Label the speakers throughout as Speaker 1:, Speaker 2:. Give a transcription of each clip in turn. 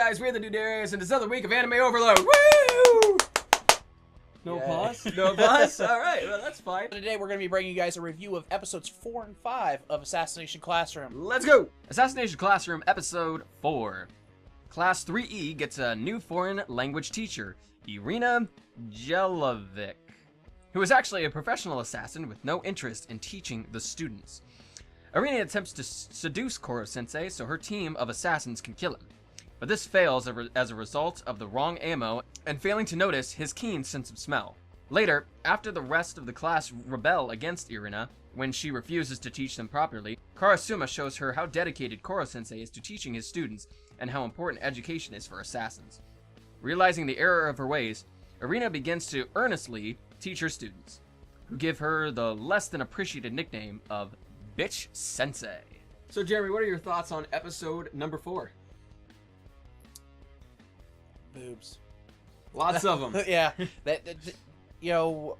Speaker 1: guys, we're the Duderes, and it's another week of Anime Overload. Woo! No applause? No applause? Alright, well that's fine.
Speaker 2: Today we're going to be bringing you guys a review of episodes 4 and 5 of Assassination Classroom.
Speaker 1: Let's go! Assassination Classroom Episode 4. Class 3E gets a new foreign language teacher, Irina Jelovic, who is actually a professional assassin with no interest in teaching the students. Irina attempts to seduce Koro-Sensei so her team of assassins can kill him, but this fails as a result of the wrong ammo and failing to notice his keen sense of smell. Later, after the rest of the class rebel against Irina when she refuses to teach them properly, Karasuma shows her how dedicated Koro-Sensei is to teaching his students and how important education is for assassins. Realizing the error of her ways, Irina begins to earnestly teach her students, who give her the less than appreciated nickname of Bitch Sensei. So Jeremy, what are your thoughts on episode number 4?
Speaker 2: Boobs.
Speaker 1: Lots of them.
Speaker 2: Yeah. You know,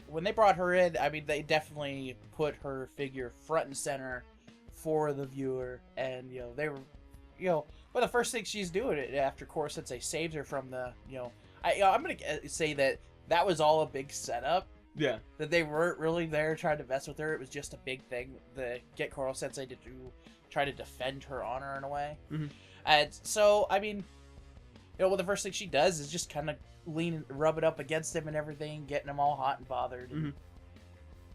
Speaker 2: when they brought her in, I mean, they definitely put her figure front and center for the viewer. And, you know, they were, you know, well, the first thing she's doing after Koro-Sensei saves her from the, you know, I'm going to say that was all a big setup.
Speaker 1: Yeah.
Speaker 2: That they weren't really there trying to mess with her. It was just a big thing to get Koro-Sensei to try to defend her honor in a way.
Speaker 1: Mm-hmm.
Speaker 2: And so, I mean, you know, well, the first thing she does is just kind of rub it up against him and everything, getting him all hot and bothered.
Speaker 1: Mm-hmm.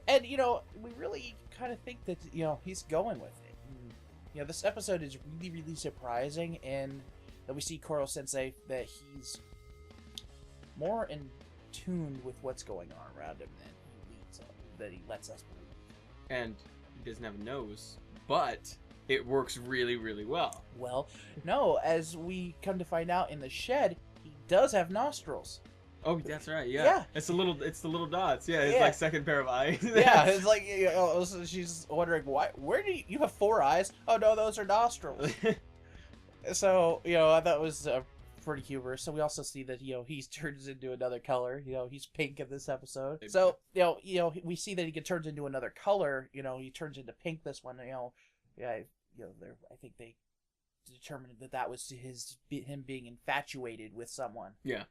Speaker 2: And, you know, we really kind of think that, you know, he's going with it. And, you know, this episode is really, really surprising in that we see Koro-Sensei, that he's more in tune with what's going on around him than he lets us believe.
Speaker 1: And he doesn't have a nose, but it works really, really well.
Speaker 2: Well, no, as we come to find out in the shed, he does have nostrils.
Speaker 1: Oh, that's right. Yeah.
Speaker 2: Yeah.
Speaker 1: It's the little dots. Yeah. It's
Speaker 2: Yeah.
Speaker 1: like second pair of eyes.
Speaker 2: Yeah, it's like, you know, so she's wondering why. Where do you have 4 eyes? Oh no, those are nostrils. So, you know, I thought it was pretty humorous. So we also see that, you know, he turns into another color. You know, he's pink in this episode. So, you know, we see that he turns into another color. You know, he turns into pink this one. You know, yeah, you know, I think they determined that was him being infatuated with someone.
Speaker 1: Yeah.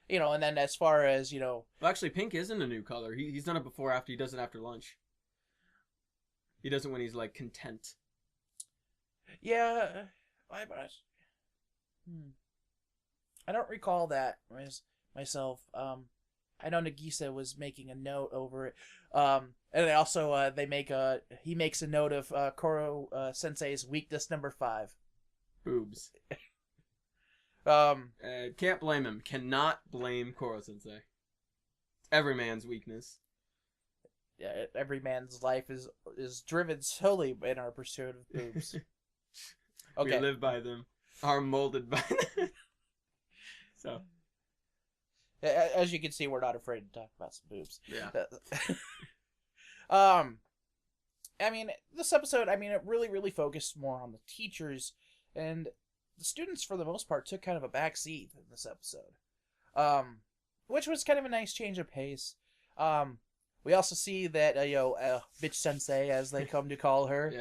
Speaker 2: You know, and then as far as, you know,
Speaker 1: Well, actually, pink isn't a new color. He's done it before. After he does it after lunch. He does it when he's like content.
Speaker 2: Yeah, I don't recall that myself. I know Nagisa was making a note over it. And they also he makes a note of Koro-Sensei's weakness number 5.
Speaker 1: Boobs. Can't blame him. Cannot blame Koro-Sensei. It's every man's weakness.
Speaker 2: Yeah, every man's life is driven solely in our pursuit of boobs. Okay.
Speaker 1: We live by them. Are molded by them. So.
Speaker 2: As you can see, we're not afraid to talk about some boobs.
Speaker 1: Yeah.
Speaker 2: I mean, this episode, it really, really focused more on the teachers, and the students, for the most part, took kind of a back seat in this episode. Which was kind of a nice change of pace. We also see that, Bitch Sensei, as they come to call her.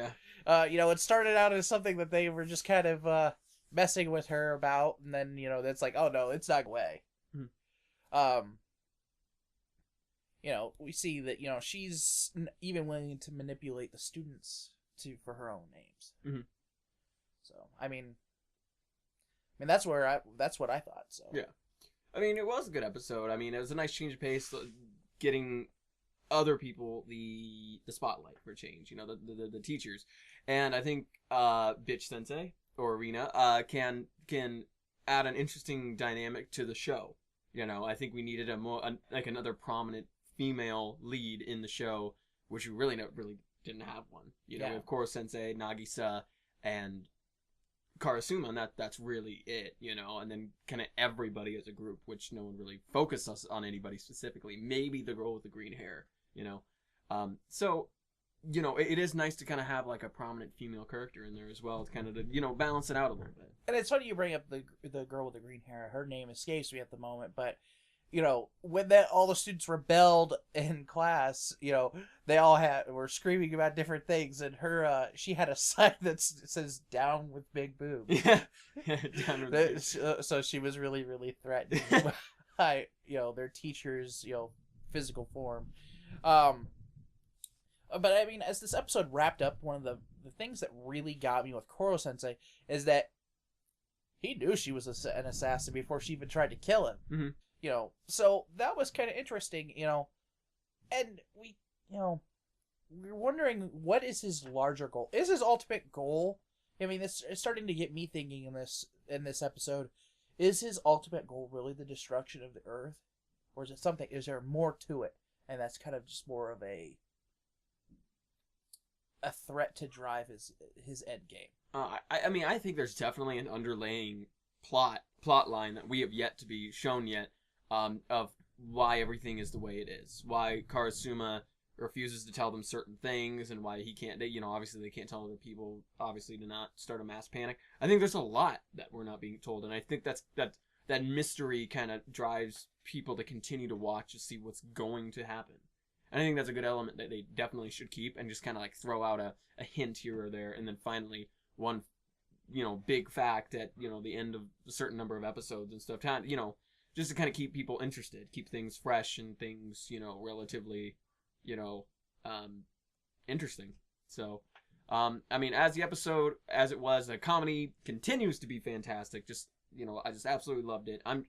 Speaker 1: Yeah.
Speaker 2: It started out as something that they were just kind of messing with her about, and then, that's like, oh no, it's not away.
Speaker 1: Mm-hmm.
Speaker 2: We see that, she's even willing to manipulate the students for her own names.
Speaker 1: Mm-hmm.
Speaker 2: So, I mean, that's what I thought. So
Speaker 1: yeah, it was a good episode. It was a nice change of pace, getting other people the spotlight for change. The teachers, and I think Bitch Sensei or Irina can add an interesting dynamic to the show. I think we needed another prominent female lead in the show, which we really didn't have one. We have Koro-Sensei, Nagisa, and Karasuma, and that's really it, and then kind of everybody as a group, which no one really focused us on anybody specifically. Maybe the girl with the green hair, So, it is nice to kind of have like a prominent female character in there as well, to kind of, balance it out a little bit.
Speaker 2: And it's funny you bring up the girl with the green hair. Her name escapes me at the moment, but when all the students rebelled in class, they all were screaming about different things, and she had a sign that says "Down with big boobs."
Speaker 1: Yeah, down with boobs.
Speaker 2: So she was really, really threatened by their teacher's physical form. But I mean, as this episode wrapped up, one of the things that really got me with Koro-Sensei is that he knew she was an assassin before she even tried to kill him.
Speaker 1: Mm-hmm.
Speaker 2: So that was kind of interesting, and we're wondering, what is his larger goal? Is his ultimate goal? I mean, it's starting to get me thinking in this episode. Is his ultimate goal really the destruction of the Earth, or is it something? Is there more to it? And that's kind of just more of a threat to drive his end game.
Speaker 1: I mean, I think there's definitely an underlying plot line that we have yet to be shown yet, of why everything is the way it is. Why Karasuma refuses to tell them certain things, and why he can't. Obviously they can't tell other people, obviously, to not start a mass panic. I think there's a lot that we're not being told, and I think that mystery kind of drives people to continue to watch to see what's going to happen. And I think that's a good element that they definitely should keep, and just kind of like throw out a hint here or there, and then finally one, big fact at, the end of a certain number of episodes and stuff, just to kind of keep people interested, keep things fresh and things, relatively, interesting. So, I mean, as the episode, as it was, the comedy continues to be fantastic. Just, I just absolutely loved it. I'm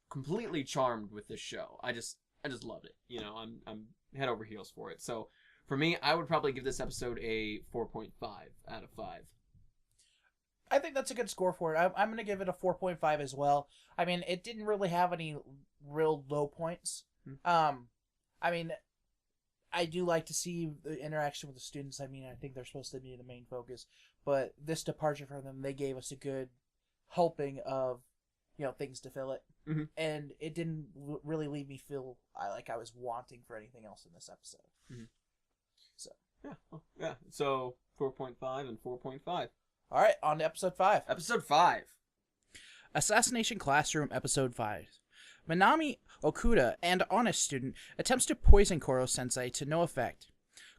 Speaker 1: completely charmed with this show. I just loved it. I'm head over heels for it. So, for me, I would probably give this episode a 4.5 out of 5.
Speaker 2: I think that's a good score for it. I'm going to give it a 4.5 as well. I mean, it didn't really have any real low points. I mean, I do like to see the interaction with the students. I mean, I think they're supposed to be the main focus. But this departure from them, they gave us a good helping of, things to fill it.
Speaker 1: Mm-hmm.
Speaker 2: And it didn't really leave me feel like I was wanting for anything else in this episode.
Speaker 1: Mm-hmm.
Speaker 2: So.
Speaker 1: Yeah. So, 4.5 and 4.5.
Speaker 2: All right, on to episode 5.
Speaker 1: Episode 5.
Speaker 2: Assassination Classroom Episode 5. Minami Okuda, an honest student, attempts to poison Koro-Sensei to no effect.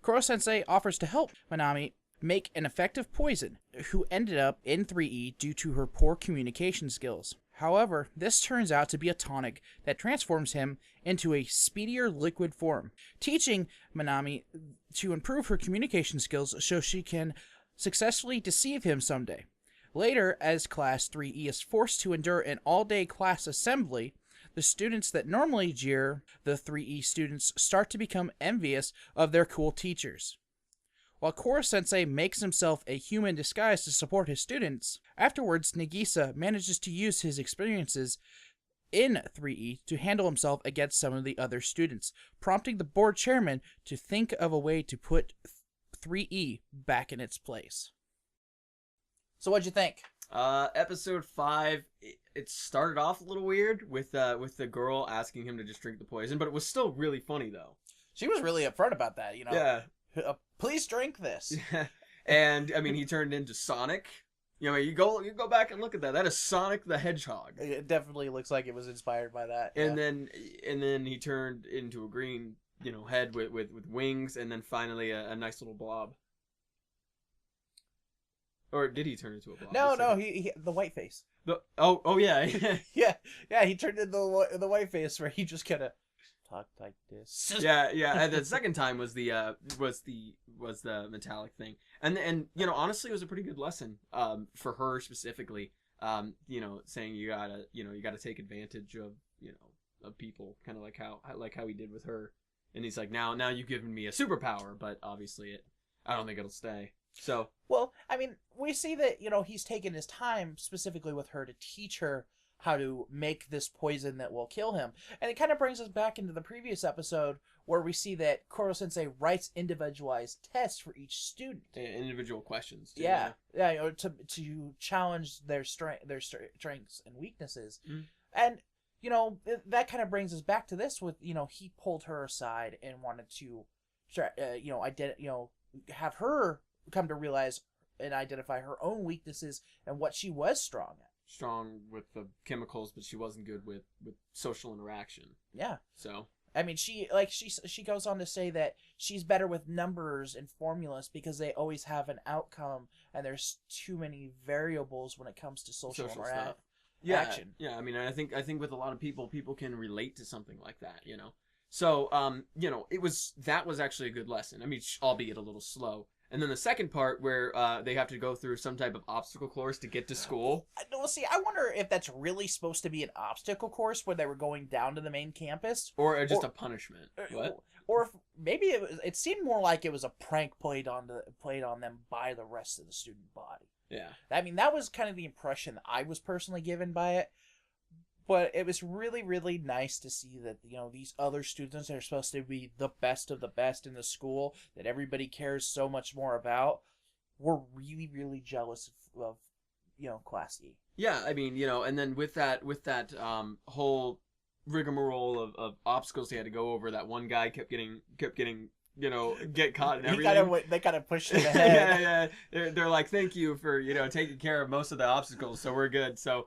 Speaker 2: Koro-Sensei offers to help Minami make an effective poison, who ended up in 3E due to her poor communication skills. However, this turns out to be a tonic that transforms him into a speedier liquid form, teaching Minami to improve her communication skills so she can successfully deceive him someday. Later, as Class 3E is forced to endure an all-day class assembly, the students that normally jeer the 3E students start to become envious of their cool teachers. While Koro-Sensei makes himself a human disguise to support his students, afterwards Nagisa manages to use his experiences in 3E to handle himself against some of the other students, prompting the board chairman to think of a way to put 3E back in its place. So what'd you think?
Speaker 1: Episode 5, it started off a little weird with the girl asking him to just drink the poison, but it was still really funny though.
Speaker 2: She was really upfront about that,
Speaker 1: Yeah.
Speaker 2: Please drink this.
Speaker 1: And I mean, he turned into Sonic. You go back and look at that. That is Sonic the Hedgehog.
Speaker 2: It definitely looks like it was inspired by that.
Speaker 1: And then he turned into a green, head with wings, and then finally a nice little blob. Or did he turn into a blob?
Speaker 2: No, he the white face.
Speaker 1: Oh yeah.
Speaker 2: yeah, he turned into the white face where he just kind of talked like this.
Speaker 1: Yeah. And the second time was the metallic thing, and honestly, it was a pretty good lesson for her specifically. Saying you gotta take advantage of of people, kind of like how he did with her, and he's like, now you've given me a superpower, but obviously I don't think it'll stay. So,
Speaker 2: well, I mean, we see that, he's taken his time specifically with her to teach her how to make this poison that will kill him. And it kind of brings us back into the previous episode where we see that Koro-Sensei writes individualized tests for each student.
Speaker 1: Individual questions, too.
Speaker 2: Yeah, to challenge their strengths and weaknesses.
Speaker 1: Mm.
Speaker 2: And, that kind of brings us back to this with, he pulled her aside and wanted to, have her come to realize and identify her own weaknesses and what she was strong at.
Speaker 1: strong with the chemicals, but she wasn't good with social interaction.
Speaker 2: Yeah.
Speaker 1: So
Speaker 2: I mean, she goes on to say that she's better with numbers and formulas because they always have an outcome, and there's too many variables when it comes to social
Speaker 1: stuff.
Speaker 2: action.
Speaker 1: Yeah. I mean, I think with a lot of people can relate to something like that, you know. So, you know, that was actually a good lesson. I mean, albeit a little slow. And then the second part where they have to go through some type of obstacle course to get to school.
Speaker 2: No, see, I wonder if that's really supposed to be an obstacle course where they were going down to the main campus,
Speaker 1: or just a punishment. What?
Speaker 2: Or if maybe it seemed more like it was a prank played on them by the rest of the student body.
Speaker 1: Yeah.
Speaker 2: I mean, that was kind of the impression that I was personally given by it. But it was really, really nice to see that, you know, these other students that are supposed to be the best of the best in the school that everybody cares so much more about were really, really jealous of you know, Class E.
Speaker 1: Yeah, I mean, you know, and then with that whole rigmarole of obstacles they had to go over, that one guy kept getting you know, get caught in everything.
Speaker 2: They kind of pushed him ahead.
Speaker 1: yeah. They're like, thank you for, you know, taking care of most of the obstacles, so we're good. So,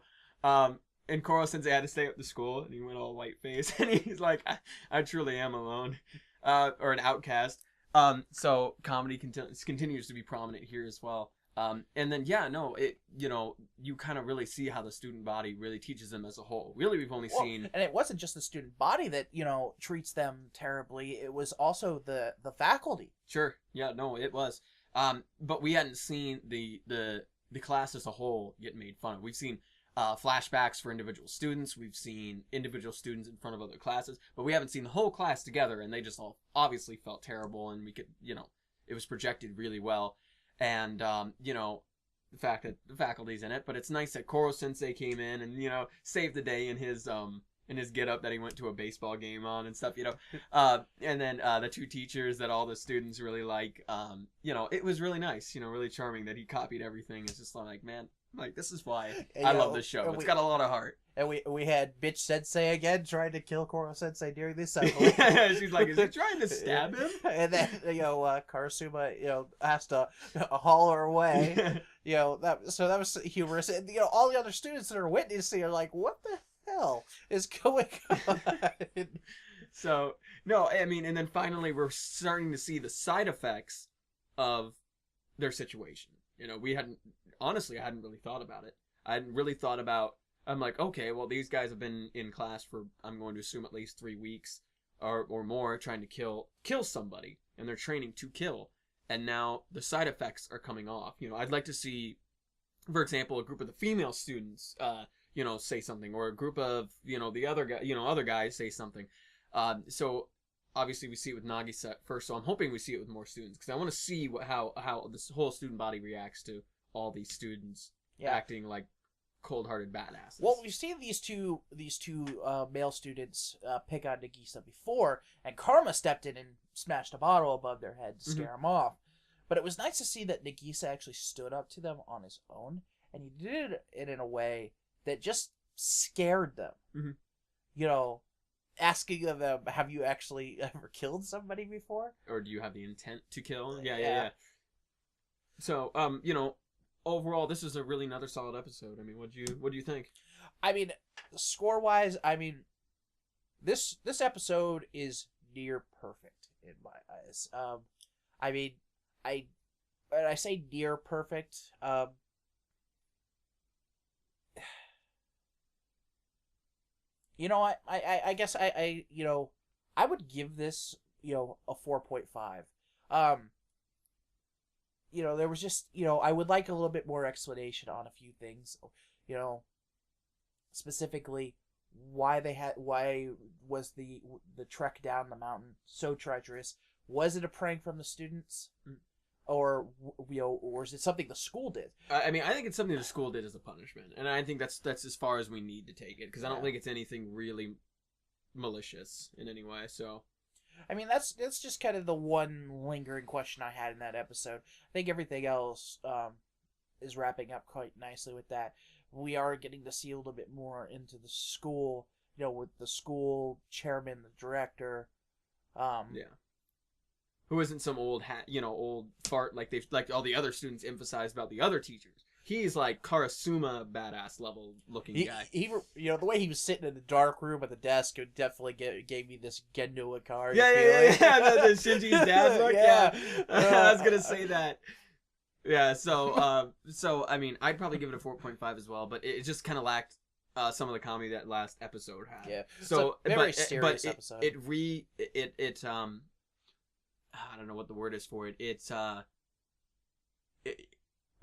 Speaker 1: and Koro-Sensei had to stay up to school, and he went all white-faced, and he's like, I truly am alone, or an outcast. So comedy continues to be prominent here as well. And then, yeah, no, you know, you kind of really see how the student body really teaches them as a whole. Really, we've only seen...
Speaker 2: And it wasn't just the student body that, you know, treats them terribly. It was also the faculty.
Speaker 1: Sure. Yeah, no, it was. But we hadn't seen the class as a whole get made fun of. We've seen flashbacks for individual students. We've seen individual students in front of other classes. But we haven't seen the whole class together, and they just all obviously felt terrible, and we could, you know, it was projected really well. And, you know, the fact that the faculty's in it, but it's nice that Koro-Sensei came in and, you know, saved the day in his get-up that he went to a baseball game on and stuff, you know. And then the two teachers that all the students really like, you know, it was really nice, you know, really charming that he copied everything. It's just like, man, like, this is why I love this show. It's got a lot of heart.
Speaker 2: And we had Bitch Sensei again trying to kill Koro-Sensei during this cycle.
Speaker 1: Yeah, she's like, is he trying to stab him?
Speaker 2: And then, you know, Karasuma, you know, has to haul her away. You know, that was humorous. And, you know, all the other students that are witnessing are like, what the hell is going on?
Speaker 1: So, no, I mean, and then finally we're starting to see the side effects of their situation. You know, honestly, I hadn't really thought about it. I hadn't really thought about, I'm like, okay, well, these guys have been in class for, I'm going to assume, at least 3 weeks or more, trying to kill somebody, and they're training to kill, and now the side effects are coming off. You know, I'd like to see, for example, a group of the female students, you know, say something, or a group of, you know, the other guys say something. So obviously we see it with Nagisa first, so I'm hoping we see it with more students, because I want to see how this whole student body reacts to all these students acting like cold-hearted badasses.
Speaker 2: Well, we've seen these two male students pick on Nagisa before, and Karma stepped in and smashed a bottle above their head to scare them off. But it was nice to see that Nagisa actually stood up to them on his own, and he did it in a way that just scared them. You know, asking them, have you actually ever killed somebody before?
Speaker 1: Or do you have the intent to kill? Yeah. So, you know, overall, this is a really another solid episode. I mean, what do you think? I mean,
Speaker 2: score-wise, I mean, this episode is near perfect in my eyes. I mean, when I say near perfect, you know, I guess I you know, I would give this, you know, a 4.5. You know, there was just, you know, I would like a little bit more explanation on a few things. You know, specifically why was the trek down the mountain so treacherous? Was it a prank from the students? Or, you know, or is it something the school did?
Speaker 1: I mean, I think it's something the school did as a punishment, and I think that's as far as we need to take it, because I don't think it's anything really malicious in any way. So,
Speaker 2: I mean, that's just kind of the one lingering question I had in that episode. I think everything else is wrapping up quite nicely with that. We are getting to see a little bit more into the school, you know, with the school chairman, the director.
Speaker 1: Who isn't some old old fart like all the other students emphasized about the other teachers. he's like Karasuma badass level looking guy.
Speaker 2: He, you know, the way he was sitting in the dark room at the desk, it definitely gave me this Genua card.
Speaker 1: Yeah. The Shinji's dad look. Yeah. I was gonna say that. Yeah. So I mean, I'd probably give it a 4.5 as well, but it just kind of lacked some of the comedy that last episode had.
Speaker 2: Yeah.
Speaker 1: So
Speaker 2: very serious episode.
Speaker 1: It I don't know what the word is for it.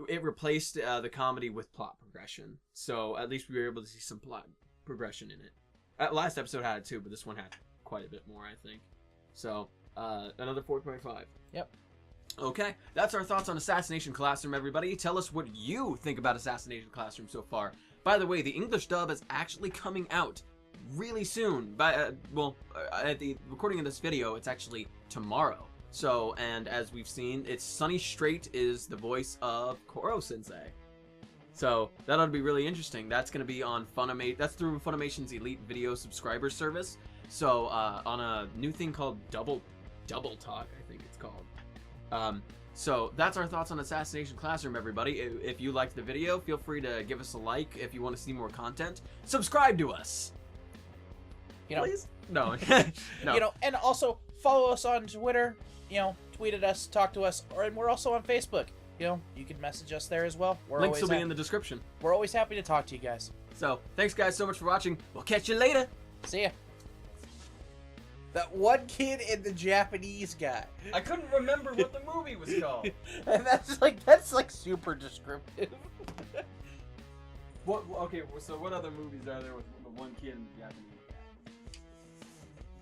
Speaker 1: It replaced the comedy with plot progression. So at least we were able to see some plot progression in it. Last episode had it too, but this one had quite a bit more, I think. So another 4.5.
Speaker 2: Yep.
Speaker 1: Okay, that's our thoughts on Assassination Classroom, everybody. Tell us what you think about Assassination Classroom so far. By the way, the English dub is actually coming out really soon. At the recording of this video, it's actually tomorrow. So, and as we've seen, it's Sunny Strait is the voice of Koro-Sensei. So, that ought to be really interesting. That's going to be on that's through Funimation's Elite Video Subscriber Service. So, on a new thing called Double Talk, I think it's called. So that's our thoughts on Assassination Classroom, everybody. If you liked the video, feel free to give us a like. If you want to see more content, subscribe to us.
Speaker 2: You know,
Speaker 1: please? No. No.
Speaker 2: You know, and also follow us on Twitter. You know, tweet at us, talk to us, and we're also on Facebook. You know, you can message us there as well.
Speaker 1: Links will be in the description.
Speaker 2: We're always happy to talk to you guys.
Speaker 1: So, thanks guys so much for watching. We'll catch you later.
Speaker 2: See ya. That one kid and the Japanese guy.
Speaker 1: I couldn't remember what the movie was called.
Speaker 2: And that's like super descriptive.
Speaker 1: Okay, so what other movies are there with the one kid and the Japanese guy?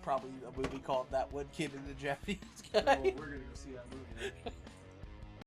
Speaker 2: Probably a movie called That One Kid and the Japanese Guy.
Speaker 1: Well, we're gonna go see that movie then.